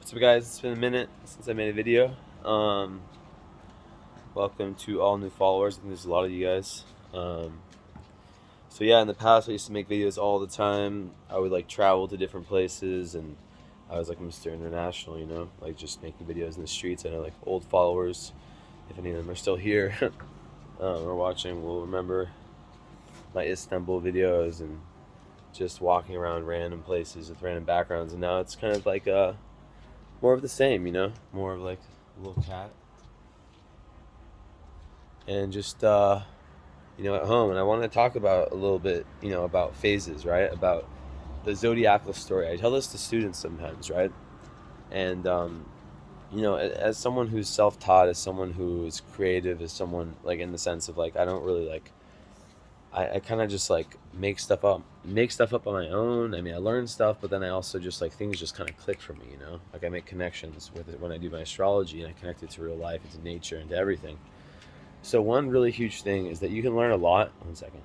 What's up, guys? It's been a minute since I made a video. Welcome to all new followers. I think there's a lot of you guys. So yeah, in the past I used to make videos all the time. I would like travel to different places, and I was like Mr. International, like just making videos in the streets. I know like old followers, if any of them are still here or watching, will remember my Istanbul videos and just walking around random places with random backgrounds. And now it's kind of like more of the same, more of like a little cat and just at home. And I want to talk about a little bit, about phases, right? About the zodiacal story. I tell this to students sometimes, right? And as someone who's self-taught, as someone who is creative, as someone like in the sense of like I don't really like I kind of just like make stuff up on my own. I mean, I learn stuff, but then I also just like things just kind of click for me, like I make connections with it when I do my astrology, and I connect it to real life and to nature and to everything. So one really huge thing is that you can learn a lot. One second,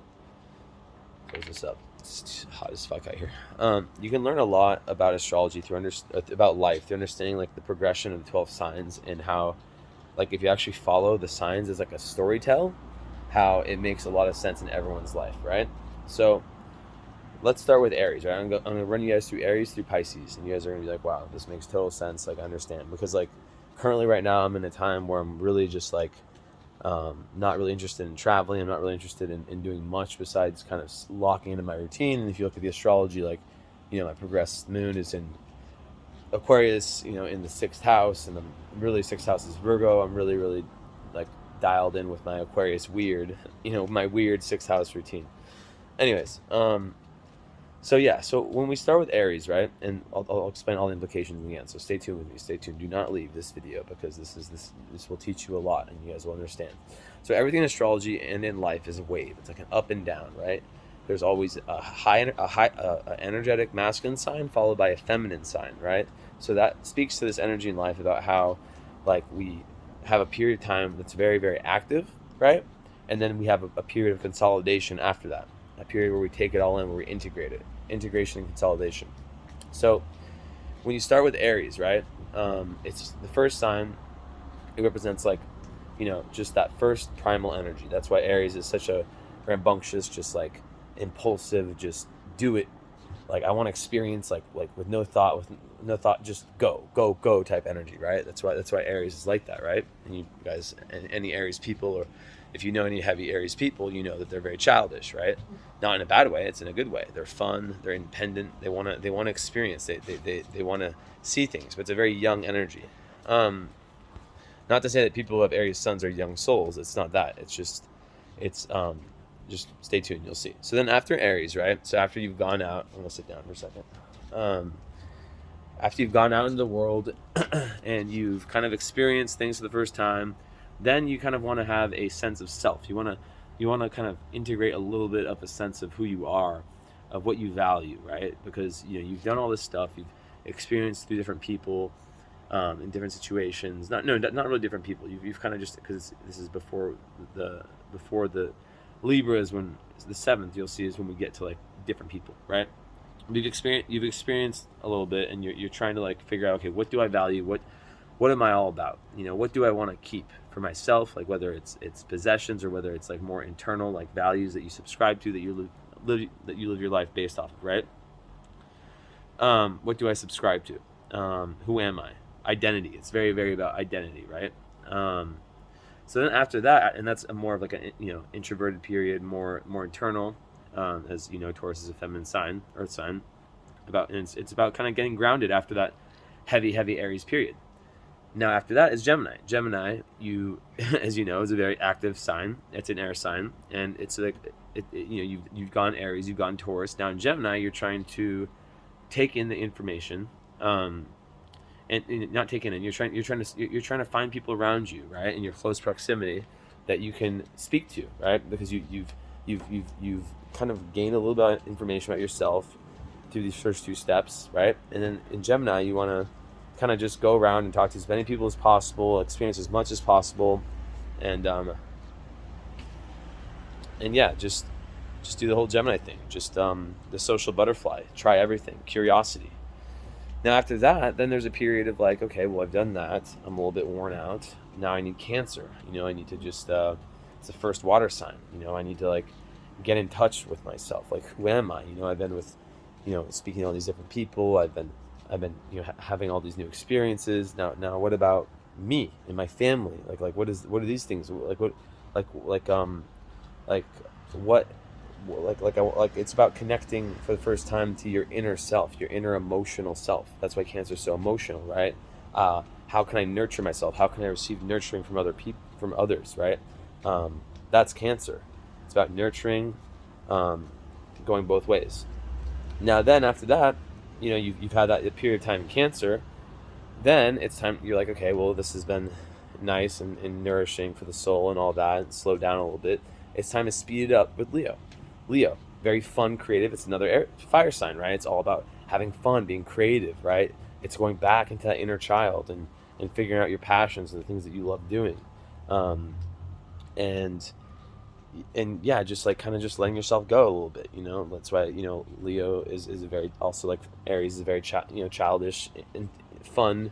close this up. It's hot as fuck out here. You can learn a lot about astrology about life through understanding like the progression of the 12 signs, and how like if you actually follow the signs as like a storytell, how it makes a lot of sense in everyone's life, right? So let's start with Aries, right? I'm gonna run you guys through Aries through Pisces, and you guys are gonna be like, wow, this makes total sense. Like, I understand, because like currently right now I'm in a time where I'm really just like not really interested in traveling. I'm not really interested in doing much besides kind of locking into my routine. And if you look at the astrology, like, my progressed moon is in Aquarius, in the 6th house, and I'm really 6th house is Virgo. I'm really, really like dialed in with my Aquarius weird, my weird 6th house routine. Anyways, so when we start with Aries, right, and I'll explain all the implications again. So stay tuned with me. Stay tuned. Do not leave this video, because this will teach you a lot, and you guys will understand. So everything in astrology and in life is a wave. It's like an up and down, right? There's always a high energetic masculine sign followed by a feminine sign, right? So that speaks to this energy in life about how, like, we have a period of time that's very, very active, right? And then we have a period of consolidation after that, a period where we take it all in, where we integrate it, integration and consolidation. So when you start with Aries, right, it's the first sign. It represents like, just that first primal energy. That's why Aries is such a rambunctious, just like impulsive, just do it. Like, I want to experience like with no thought, just go type energy, right? That's why Aries is like that, right? And you guys, any Aries people, or if you know any heavy Aries people, you know that they're very childish, right? Not in a bad way, it's in a good way. They're fun, they're independent, they want to experience, they want to see things, but it's a very young energy. Not to say that people who have Aries suns are young souls. It's not that. It's just stay tuned, you'll see. So then after Aries, right? So after you've gone out, I'm gonna sit down for a second. After you've gone out into the world and you've kind of experienced things for the first time, then you kind of want to have a sense of self. You want to kind of integrate a little bit of a sense of who you are, of what you value, right? Because you've done all this stuff, you've experienced through different people, in different situations. Not really different people. You've kind of just, because this is before the Libra is when the 7th, you'll see, is when we get to like different people, right? You've experienced a little bit, and you're trying to like figure out, okay, what do I value? What am I all about? What do I want to keep for myself? Like, whether it's possessions, or whether it's like more internal, like values that you subscribe to, that you live your life based off of, right? What do I subscribe to? Who am I? Identity. It's very, very about identity, right? So then after that, and that's a more of like a introverted period, more internal, as Taurus is a feminine sign, earth sign. And it's about kind of getting grounded after that heavy Aries period. Now after that is Gemini. Gemini, you as you know, is a very active sign. It's an air sign, and it's like you've gone Aries, you've gone Taurus. Now in Gemini, you're trying to take in the information, and not take in. You're trying to find people around you, right, in your close proximity, that you can speak to, right? Because you've kind of gained a little bit of information about yourself through these first 2 steps, right? And then in Gemini, you want to kind of just go around and talk to as many people as possible, experience as much as possible, and yeah, just do the whole Gemini thing. Just the social butterfly, try everything, curiosity. Now after that, then there's a period of like, okay, well, I've done that. I'm a little bit worn out. Now I need Cancer. I need to just it's the first water sign. I need to like get in touch with myself. Like, who am I? I've been with, speaking to all these different people. I've been having all these new experiences. Now what about me and my family? Like what are these things? Like what like it's about connecting for the first time to your inner self, your inner emotional self. That's why Cancer is so emotional, right? How can I nurture myself? How can I receive nurturing from other people, from others, right? That's Cancer. It's about nurturing, going both ways. Now then after that, you've had that period of time in Cancer. Then it's time, you're like, okay, well, this has been nice and nourishing for the soul and all that, and slow down a little bit. It's time to speed it up with Leo. Leo, very fun, creative. It's another fire sign, right? It's all about having fun, being creative, right? It's going back into that inner child and figuring out your passions and the things that you love doing. And yeah, just like kind of just letting yourself go a little bit, That's why, Leo is a very, also like Aries is a very childish and fun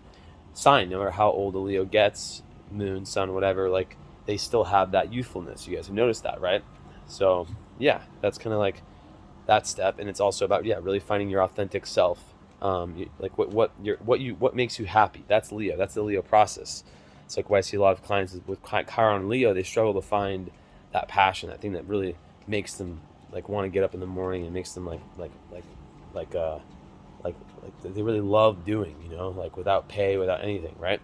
sign. No matter how old a Leo gets, moon, sun, whatever, like they still have that youthfulness. You guys have noticed that, right? So yeah, that's kind of like that step. And it's also about, yeah, really finding your authentic self. Like what makes you happy. That's Leo. That's the Leo process. It's like why I see a lot of clients with Chiron and Leo, they struggle to find that passion, that thing that really makes them like want to get up in the morning and makes them like they really love doing, like without pay, without anything, right?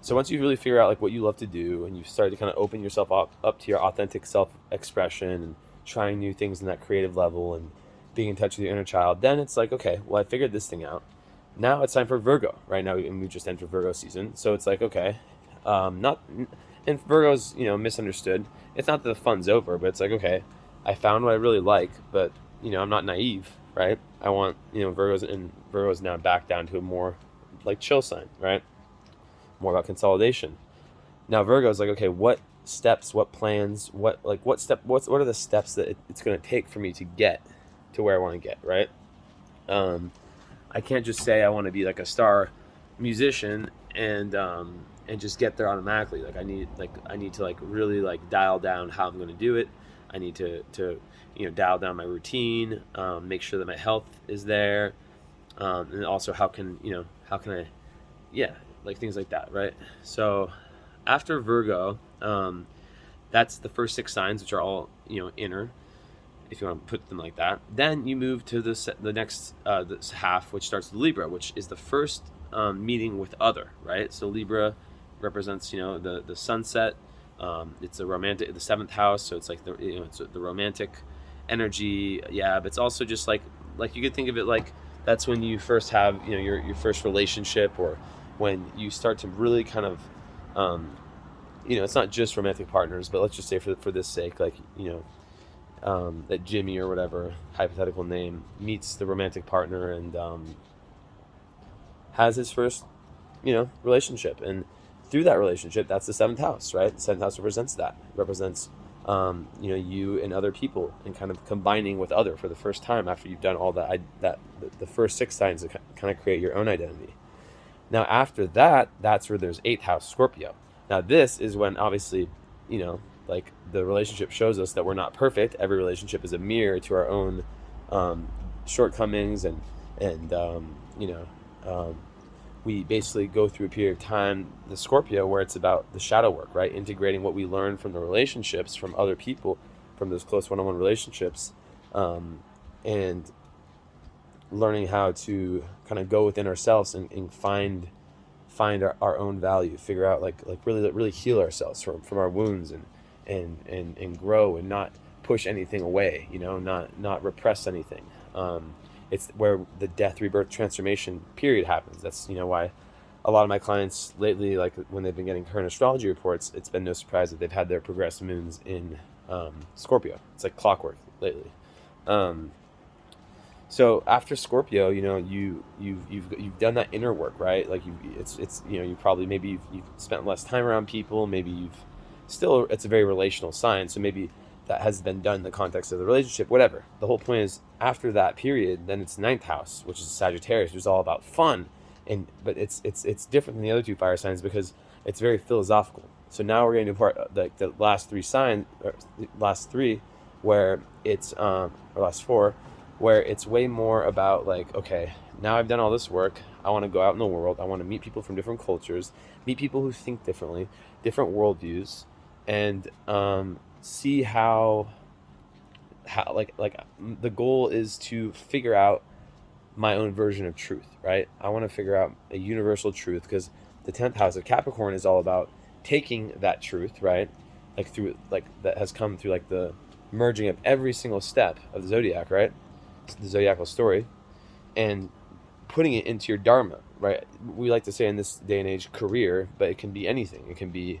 So once you really figure out like what you love to do, and you start to kind of open yourself up to your authentic self-expression and trying new things in that creative level and being in touch with your inner child, then it's like, okay, well, I figured this thing out. Now it's time for Virgo, right? Now, and we just entered Virgo season. So it's like, okay, and Virgo's, misunderstood. It's not that the fun's over, but it's like, okay, I found what I really like, but, I'm not naive, right? I want, Virgo's now back down to a more like chill sign, right? More about consolidation. Now Virgo's like, okay, what steps, what plans, what are the steps that it's going to take for me to get to where I want to get, right? I can't just say I want to be like a star musician and just get there automatically. Like I need to like really like dial down how I'm going to do it. I need to dial down my routine, make sure that my health is there, and also how can I, yeah, like things like that, right? So after Virgo, that's the first 6 signs, which are all inner, if you want to put them like that. Then you move to the next this half, which starts with Libra, which is the first meeting with other, right? So Libra represents the sunset. It's the 7th house, so it's like it's the romantic energy, yeah. But it's also just like you could think of it like that's when you first have your first relationship, or when you start to really kind of it's not just romantic partners, but let's just say for this sake, like that Jimmy or whatever hypothetical name meets the romantic partner and has his first relationship, and through that relationship, that's the 7th house, right? The 7th house represents that. It represents you and other people, and kind of combining with other for the first time after you've done all that the first 6 signs to kind of create your own identity. Now after that, that's where there's 8th house, Scorpio. Now this is when obviously like the relationship shows us that we're not perfect. Every relationship is a mirror to our own shortcomings, and we basically go through a period of time, the Scorpio, where it's about the shadow work, right? Integrating what we learn from the relationships, from other people, from those close one-on-one relationships, and learning how to kind of go within ourselves and find our own value, figure out like really heal ourselves from our wounds, and grow, and not push anything away, not repress anything. It's where the death, rebirth, transformation period happens. That's why a lot of my clients lately, like when they've been getting current astrology reports, it's been no surprise that they've had their progressed moons in Scorpio. It's like clockwork lately. So after Scorpio, you've done that inner work, right? Like you probably, maybe you've spent less time around people. Maybe it's a very relational sign. So maybe that has been done in the context of the relationship, whatever. The whole point is, after that period, then it's ninth house, which is Sagittarius, which is all about fun. But it's different than the other two fire signs because it's very philosophical. So now we're getting to part like the last three signs, or last three, where it's or last four, where it's way more about like, okay, now I've done all this work. I want to go out in the world. I want to meet people from different cultures, meet people who think differently, different worldviews, and see how like the goal is to figure out my own version of truth, right? I want to figure out a universal truth, because the 10th house of Capricorn is all about taking that truth, right? Like through, like that has come through like the merging of every single step of the zodiac, right? The zodiacal story, and putting it into your dharma, right? We like to say in this day and age career, but it can be anything. It can be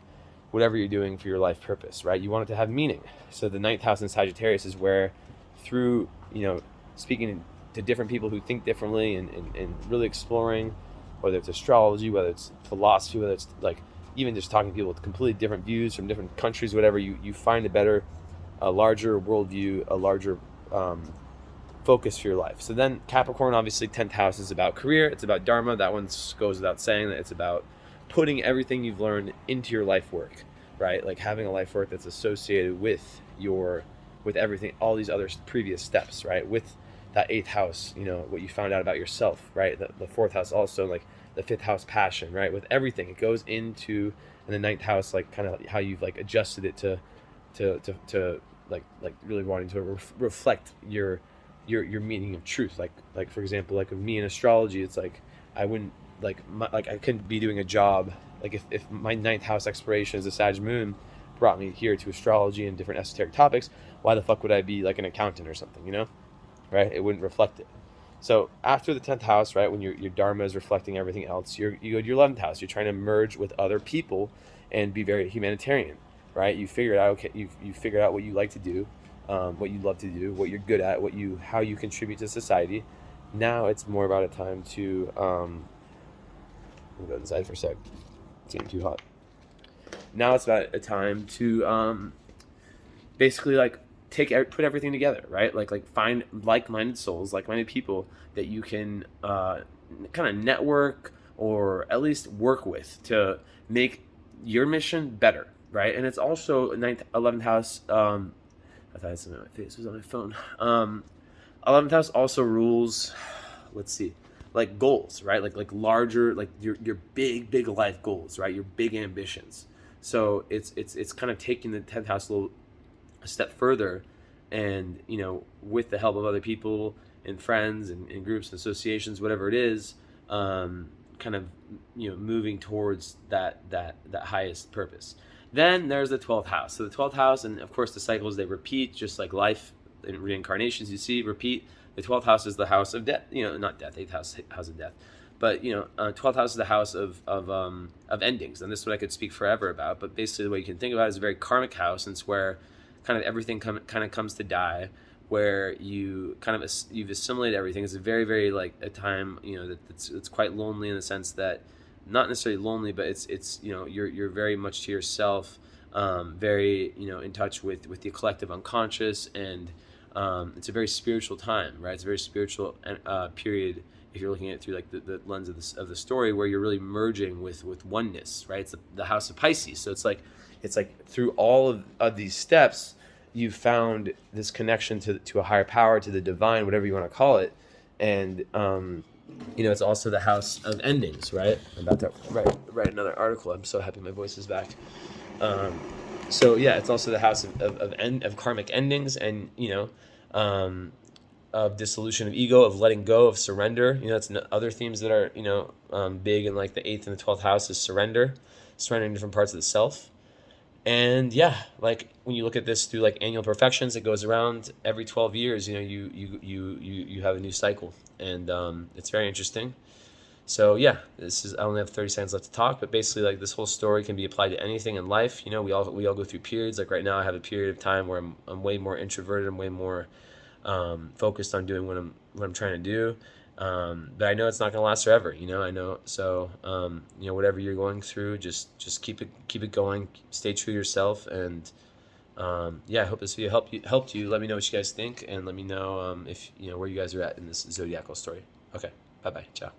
whatever you're doing for your life purpose, right? You want it to have meaning. So the ninth house in Sagittarius is where, through, you know, speaking to different people who think differently, and really exploring, whether it's astrology, whether it's philosophy, whether it's like even just talking to people with completely different views from different countries, whatever, you find a larger worldview, a larger focus for your life. So then Capricorn, obviously 10th house is about career, it's about dharma. That one goes without saying, that it's about putting everything you've learned into your life work, right? Like having a life work that's associated with everything, all these other previous steps, right? With that 8th house, you know, what you found out about yourself, right? The 4th house also, like the 5th house, passion, right? With everything, it goes into, and the 9th house, like kind of how you've like adjusted it to like really wanting to reflect your meaning of truth. Like for example, like with me in astrology, it's like I wouldn't like I couldn't be doing a job like if my 9th house exploration as a Sag moon brought me here to astrology and different esoteric topics. Why the fuck would I be like an accountant or something, you know? Right? It wouldn't reflect it. So after the 10th house, right, when your dharma is reflecting everything else, you go to your 11th house. You're trying to merge with other people and be very humanitarian, right? You figured out, okay, you figured out what you like to do, what you love to do, what you're good at, how you contribute to society. Now it's more about a time to I'll go inside for a sec. It's getting too hot. Now it's about a time to basically like put everything together, right? Like find like-minded souls, like-minded people that you can kind of network or at least work with to make your mission better, right? And it's also 9th, 11th house. I thought something on my face was on my phone. 11th house also rules. Let's see, like goals, right? Like larger, like your big life goals, right? Your big ambitions. So it's kind of taking the 10th house a step further, and you know, with the help of other people and friends and groups and associations, whatever it is, kind of, you know, moving towards that highest purpose. Then there's the 12th house. So the 12th house, and of course the cycles, they repeat, just like life and reincarnations, you see repeat. The 12th house is the house of death, you know, not death, 8th house of death, but you know, 12th house is the house of endings, and this is what I could speak forever about. But basically, the way you can think about it is a very karmic house, and it's where kind of everything kind of comes to die, where you kind of you've assimilated everything. It's a very like a time, you know, that it's quite lonely in the sense that, not necessarily lonely, but it's you know, you're very much to yourself, very, you know, in touch with the collective unconscious, and it's a very spiritual time, right? It's a very spiritual period if you're looking at it through like the lens of the story, where you're really merging with oneness, right? It's the house of Pisces. So it's like through all of these steps, you've found this connection to a higher power, to the divine, whatever you want to call it. And you know, it's also the house of endings, right? I'm about to write another article. I'm so happy my voice is back. So yeah, it's also the house of karmic endings, and you know, of dissolution of ego, of letting go, of surrender. You know, it's other themes that are, you know, big in like the 8th and the 12th house is surrendering different parts of the self. And yeah, like when you look at this through like annual perfections, it goes around every 12 years. You know, you have a new cycle, and it's very interesting. So yeah, I only have 30 seconds left to talk, but basically like this whole story can be applied to anything in life. You know, we all go through periods. Like right now, I have a period of time where I'm way more introverted. I'm way more focused on doing what I'm trying to do. But I know it's not going to last forever, you know, I know. So, you know, whatever you're going through, just keep it going, stay true to yourself, and, Yeah, I hope this video helped you. Let me know what you guys think, and let me know if where you guys are at in this zodiacal story. Okay, bye bye, ciao.